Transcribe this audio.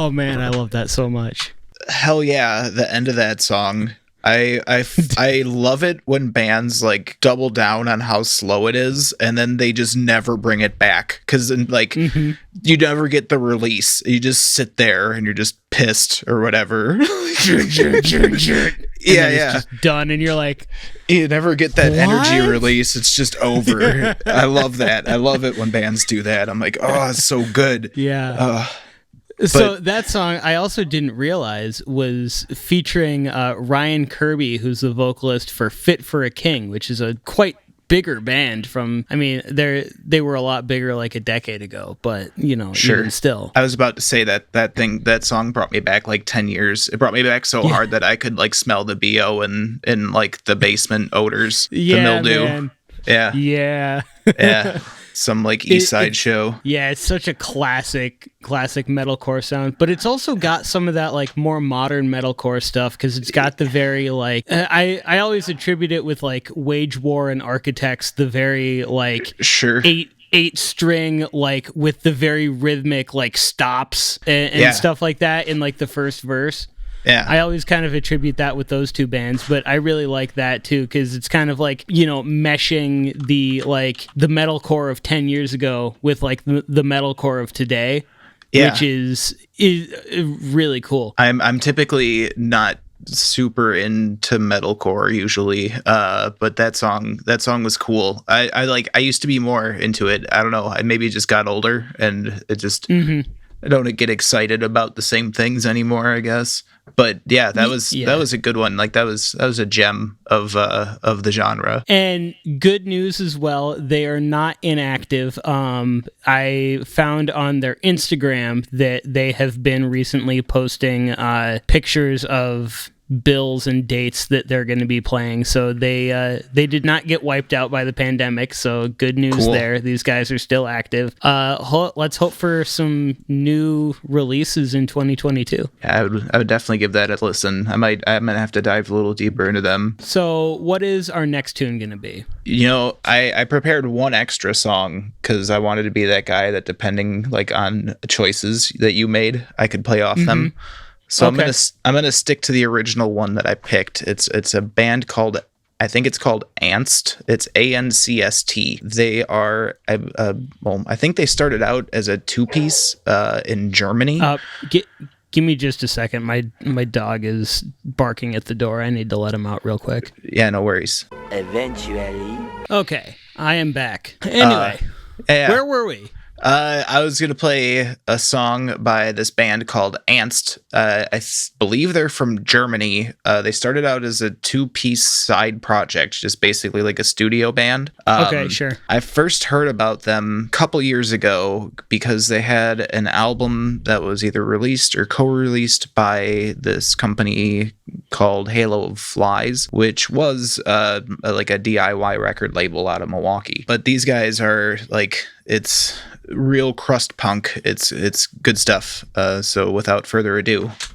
Oh man, I love that so much. Hell yeah, the end of that song. I love it when bands like double down on how slow it is, and then they just never bring it back, because like you never get the release. You just sit there and you're just pissed or whatever. Yeah, It's just done, and you're like, you never get that what? energy release. It's just over. I love that. I love it when bands do that. I'm like, oh, it's so good. Yeah. So that song, I also didn't realize, was featuring Ryan Kirby, who's the vocalist for Fit for a King, which is a quite bigger band from, I mean, they were a lot bigger like a decade ago, but, you know, even still. I was about to say that song brought me back like 10 years. It brought me back so hard that I could like smell the BO and like the basement odors, the mildew. Man. Yeah. Yeah. Some like East Side show. Yeah, it's such a classic metalcore sound, but it's also got some of that like more modern metalcore stuff, because it's got the very like I always attribute it with like Wage War and Architects, the very like eight string like with the very rhythmic like stops and stuff like that in like the first verse. Yeah, I always kind of attribute that with those two bands, but I really like that too, because it's kind of like, you know, meshing the metalcore of 10 years ago with like the metalcore of today, which is really cool. I'm typically not super into metalcore usually, but that song was cool. I used to be more into it. I don't know. I maybe just got older and it just I don't get excited about the same things anymore, I guess. But yeah, that was a good one. Like that was a gem of the genre. And good news as well, they are not inactive. I found on their Instagram that they have been recently posting pictures of bills and dates that they're going to be playing, so they did not get wiped out by the pandemic, so good news there. These guys are still active. Let's hope for some new releases in 2022. I would definitely give that a listen. I'm gonna have to dive a little deeper into them. So what is our next tune going to be? You know, I prepared one extra song because I wanted to be that guy that, depending like on choices that you made, I could play off them. So I'm gonna stick to the original one that I picked. It's a band called, I think it's called Anst. It's ANCST. They are I think they started out as a 2-piece in Germany. Give me just a second. My dog is barking at the door. I need to let him out real quick. Yeah, no worries. Eventually. Okay, I am back. Anyway, where were we? I was going to play a song by this band called Anst. I believe they're from Germany. They started out as a 2-piece side project, just basically like a studio band. Okay, sure. I first heard about them a couple years ago because they had an album that was either released or co-released by this company called Halo of Flies, which was like a DIY record label out of Milwaukee. But these guys are like, it's real crust punk. It's good stuff. So without further ado,